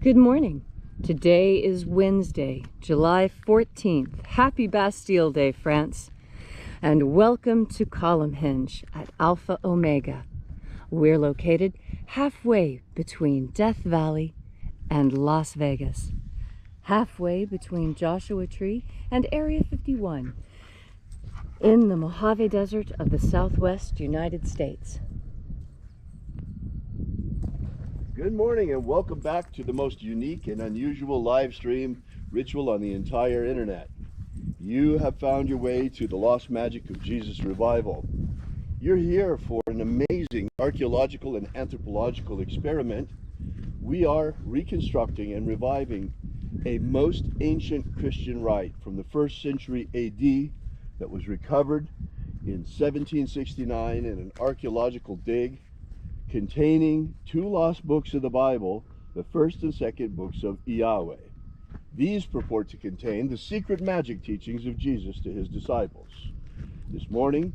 Good morning. Today is Wednesday, July 14th. Happy Bastille Day, France. And welcome to Column Hinge at Alpha Omega. We're located halfway between Death Valley and Las Vegas. Halfway between Joshua Tree and Area 51 in the Mojave Desert of the Southwest United States. Good morning and welcome back to the most unique and unusual live stream ritual on the entire internet. You have found your way to the Lost Magic of Jesus revival. You're here for an amazing archaeological and anthropological experiment. We are reconstructing and reviving a most ancient Christian rite from the 1st century AD that was recovered in 1769 in an archaeological dig containing 2 lost books of the Bible, the 1st and 2nd books of Yahweh. These purport to contain the secret magic teachings of Jesus to his disciples. This morning,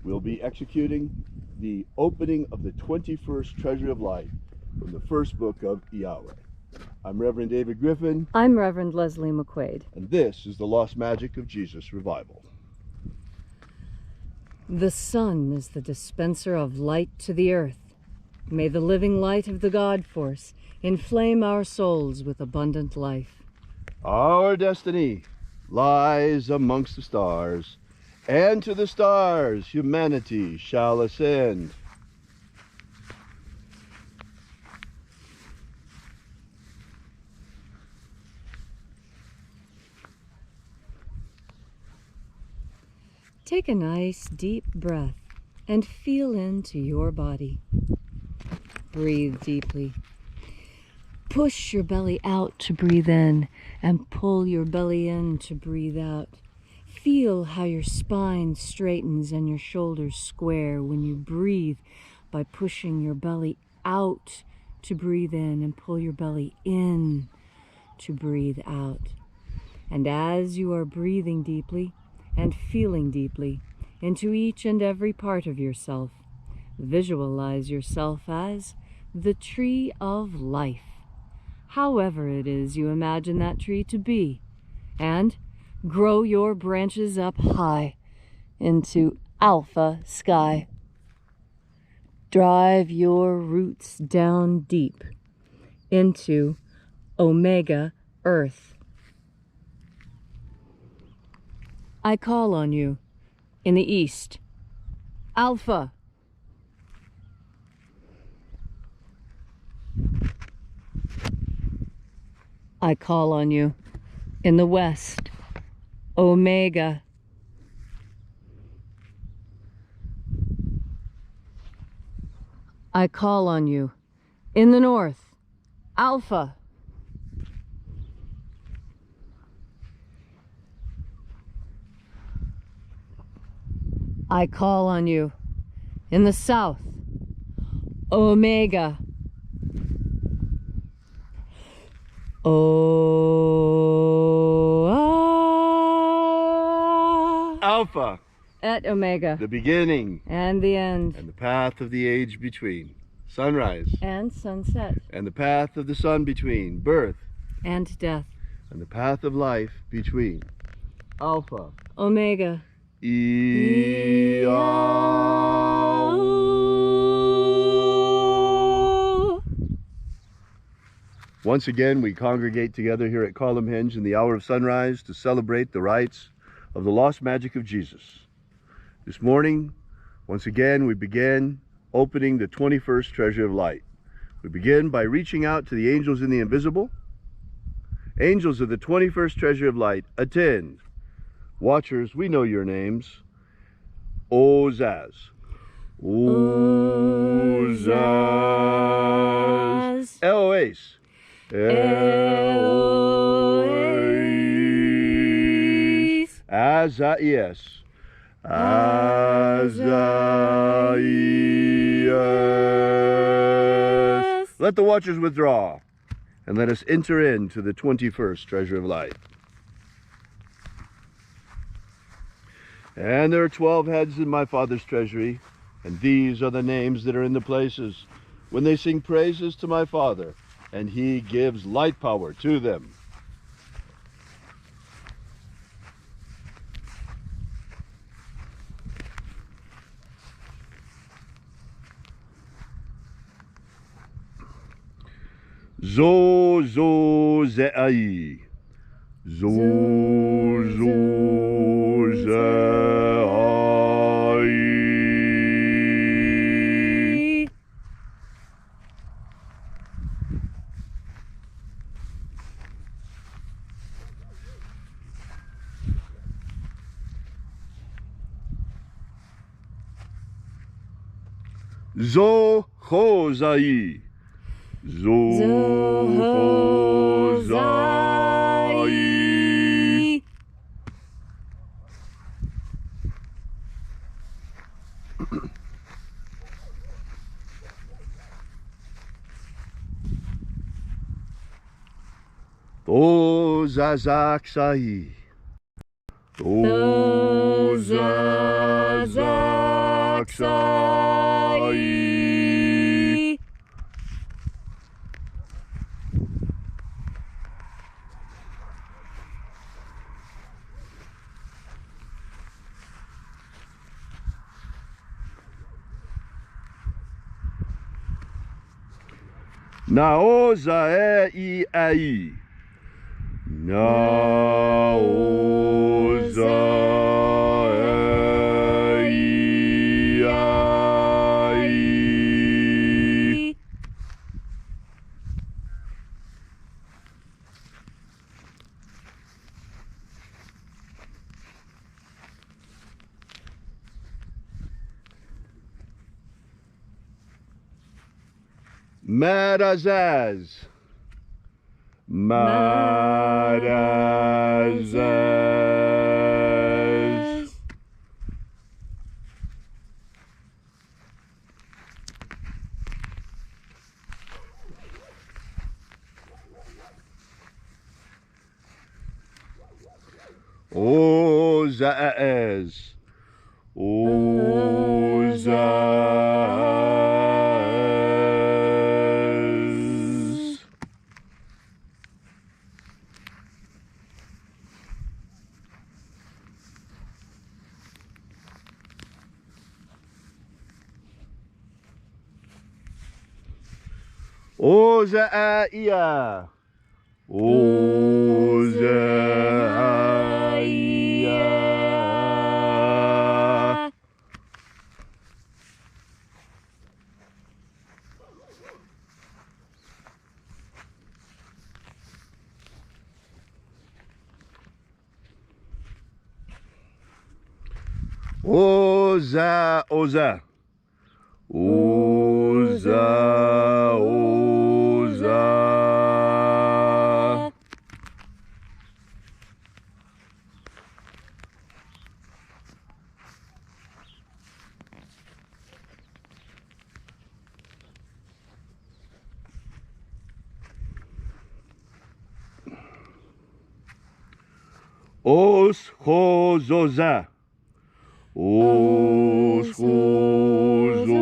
we'll be executing the opening of the 21st Treasure of Light from the 1st book of Yahweh. I'm Reverend David Griffin. I'm Reverend Leslie McQuaid. And this is the Lost Magic of Jesus revival. The sun is the dispenser of light to the earth. May the living light of the God Force inflame our souls with abundant life. Our destiny lies amongst the stars, and to the stars humanity shall ascend. Take a nice deep breath and feel into your body. Breathe deeply. Push your belly out to breathe in and pull your belly in to breathe out. Feel how your spine straightens and your shoulders square when you breathe by pushing your belly out to breathe in and pull your belly in to breathe out. And as you are breathing deeply and feeling deeply into each and every part of yourself, visualize yourself as the tree of life, however it is you imagine that tree to be, and grow your branches up high into alpha sky. Drive your roots down deep into omega earth. I call on you in the east, alpha. I call on you in the west, omega. I call on you in the north, alpha. I call on you in the south, omega. Alpha. At omega. The beginning. And the end. And the path of the age between. Sunrise. And sunset. And the path of the sun between. Birth. And death. And the path of life between. Alpha. Omega. Once again, we congregate together here at Column Hinge in the hour of sunrise to celebrate the rites of the lost magic of Jesus. This morning, once again, we begin opening the 21st Treasure of Light. We begin by reaching out to the angels in the invisible. Angels of the 21st Treasure of Light, attend. Watchers, we know your names. Ozaz. Ozaz. Eloise. Eloise. Azaias. Azaias. Let the watchers withdraw, and let us enter into the 21st Treasure of Light. And there are 12 heads in my Father's treasury, and these are the names that are in the places when they sing praises to my Father and he gives light power to them. Zo zo ze'ai. Zo zo ze'ai. Zo ho zai. Zo ho zai. To zazak sai. To zazak sai. Naoza e ai. Naoza e ai. Marazaz. Marazaz. Ozaaz. Ozaaz. Ozaia. Ozaia. Oza, oza. Oza, oza. Os hozoza. Os hozoza.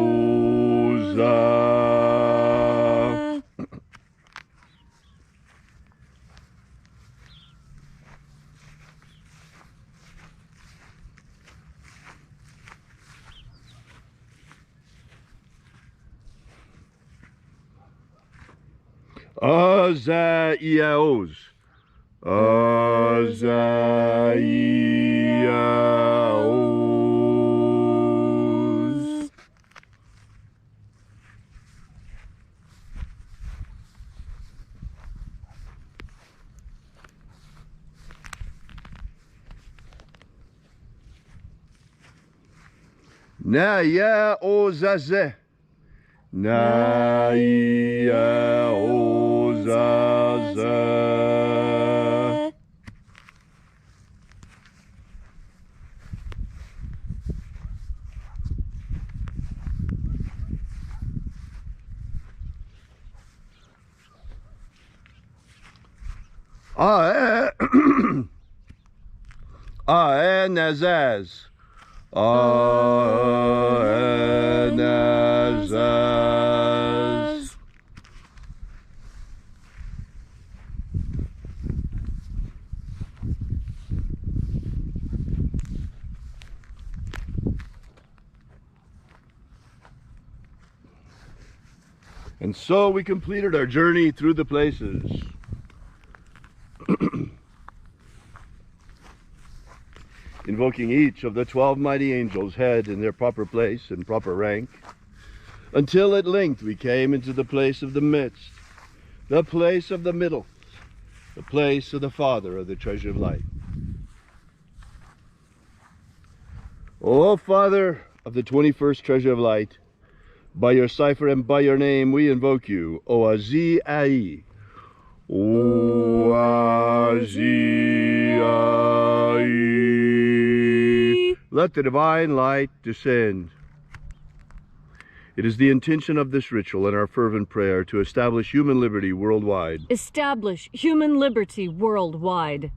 Azaiaos. Azaiaos. Naya ozaze. Naya ozaze. Aenazaz. Aenazaz. And so we completed our journey through the places. Invoking each of the 12 mighty angels' head in their proper place and proper rank, until at length we came into the place of the midst, the place of the middle, the place of the Father of the treasure of light. O Father of the 21st treasure of light, by your cipher and by your name we invoke you, Oazi Ai. Oazi Ai. Let the divine light descend. It is the intention of this ritual and our fervent prayer to establish human liberty worldwide. Establish human liberty worldwide.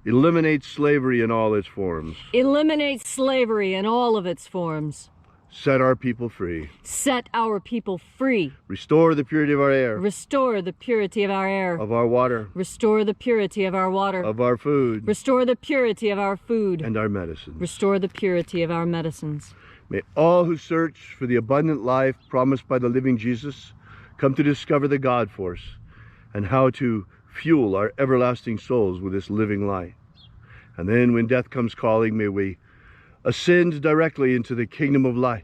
Eliminate slavery in all its forms. Eliminate slavery in all of its forms. Set our people free. Set our people free. Restore the purity of our air. Restore the purity of our air. Of our water. Restore the purity of our water. Of our food. Restore the purity of our food. And our medicines. Restore the purity of our medicines. May all who search for the abundant life promised by the living Jesus come to discover the God force and how to fuel our everlasting souls with this living light. And then when death comes calling, may we ascend directly into the kingdom of light,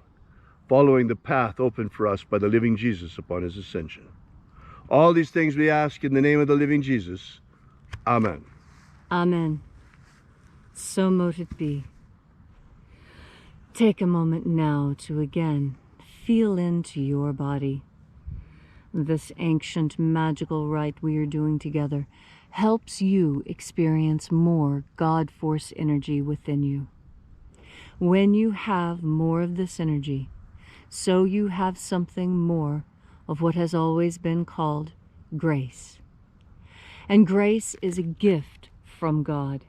following the path opened for us by the living Jesus upon his ascension. All these things we ask in the name of the living Jesus. Amen. Amen. So mote it be. Take a moment now to again feel into your body. This ancient magical rite we are doing together helps you experience more God force energy within you. When you have more of this energy, so you have something more of what has always been called grace. And grace is a gift from God.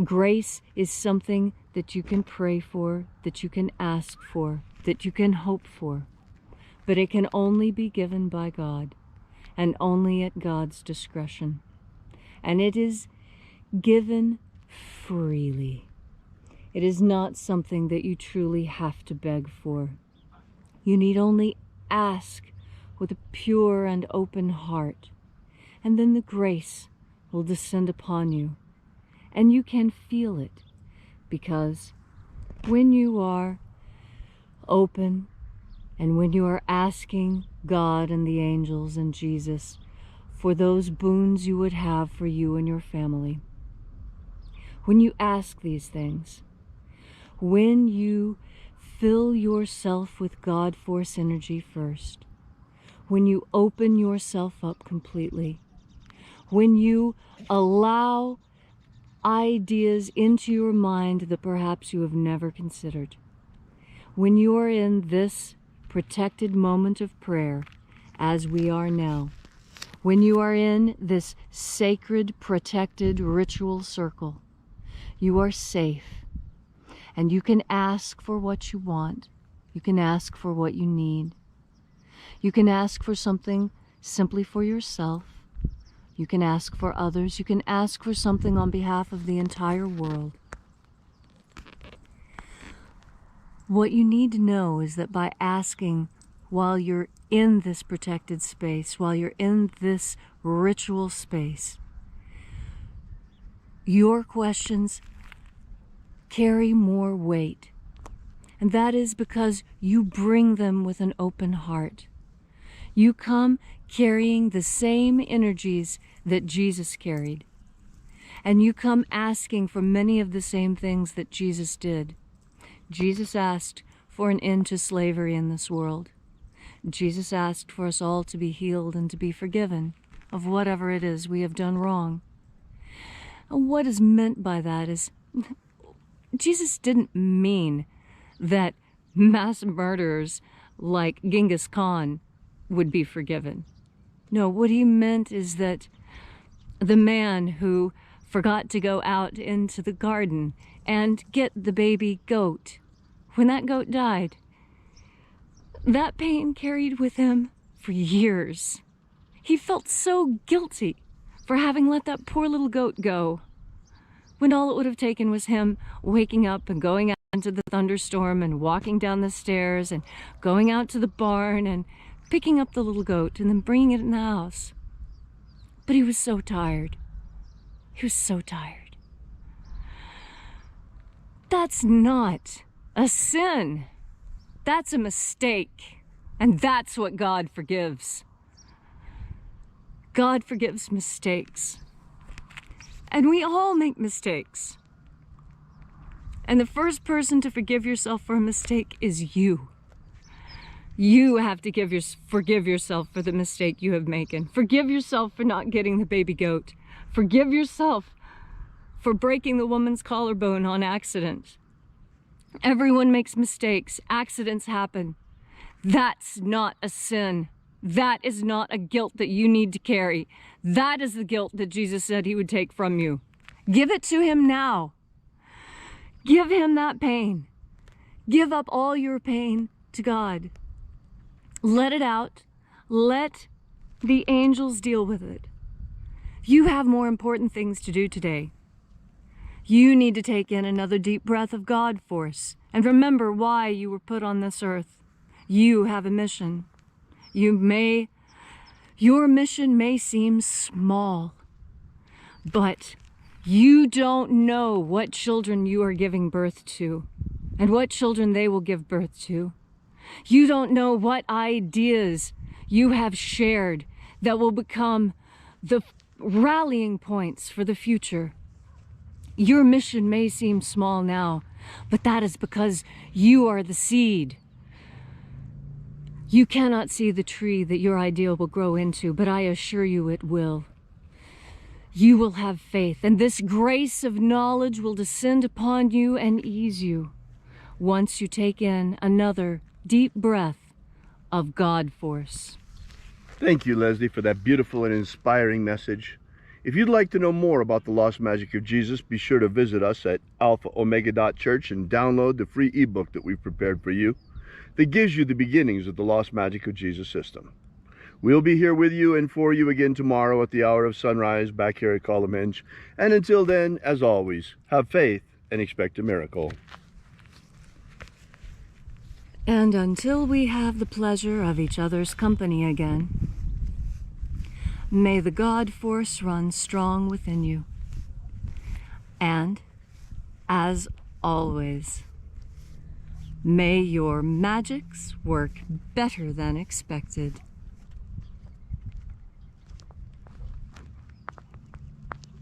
Grace is something that you can pray for, that you can ask for, that you can hope for. But it can only be given by God, and only at God's discretion. And it is given freely. It is not something that you truly have to beg for. You need only ask with a pure and open heart, and then the grace will descend upon you. And you can feel it, because when you are open and when you are asking God and the angels and Jesus for those boons you would have for you and your family, when you ask these things, when you fill yourself with God force energy first, when you open yourself up completely, when you allow ideas into your mind that perhaps you have never considered, when you are in this protected moment of prayer, as we are now, when you are in this sacred, protected ritual circle, you are safe. And you can ask for what you want. You can ask for what you need. You can ask for something simply for yourself. You can ask for others. You can ask for something on behalf of the entire world. What you need to know is that by asking while you're in this protected space, while you're in this ritual space, your questions carry more weight. And that is because you bring them with an open heart. You come carrying the same energies that Jesus carried. And you come asking for many of the same things that Jesus did. Jesus asked for an end to slavery in this world. Jesus asked for us all to be healed and to be forgiven of whatever it is we have done wrong. And what is meant by that is, Jesus didn't mean that mass murderers like Genghis Khan would be forgiven. No, what he meant is that the man who forgot to go out into the garden and get the baby goat, when that goat died, that pain carried with him for years. He felt so guilty for having let that poor little goat go, when all it would have taken was him waking up and going out into the thunderstorm and walking down the stairs and going out to the barn and picking up the little goat and then bringing it in the house. But he was so tired. He was so tired. That's not a sin. That's a mistake. And that's what God forgives. God forgives mistakes. And we all make mistakes. And the first person to forgive yourself for a mistake is you. You have to forgive yourself for the mistake you have made. Forgive yourself for not getting the baby goat. Forgive yourself for breaking the woman's collarbone on accident. Everyone makes mistakes. Accidents happen. That's not a sin. That is not a guilt that you need to carry. That is the guilt that Jesus said he would take from you. Give it to him now. Give him that pain. Give up all your pain to God. Let it out. Let the angels deal with it. You have more important things to do today. You need to take in another deep breath of God force and remember why you were put on this earth. You have a mission. Your mission may seem small, but you don't know what children you are giving birth to and what children they will give birth to. You don't know what ideas you have shared that will become the rallying points for the future. Your mission may seem small now, but that is because you are the seed. You cannot see the tree that your idea will grow into, but I assure you it will. You will have faith, and this grace of knowledge will descend upon you and ease you once you take in another deep breath of God force. Thank you, Leslie, for that beautiful and inspiring message. If you'd like to know more about the lost magic of Jesus, be sure to visit us at alphaomega.church and download the free ebook that we've prepared for you that gives you the beginnings of the lost magic of Jesus system. We'll be here with you and for you again tomorrow at the hour of sunrise back here at Column Hinge. And until then, as always, have faith and expect a miracle. And until we have the pleasure of each other's company again, may the God force run strong within you. And, as always, may your magics work better than expected.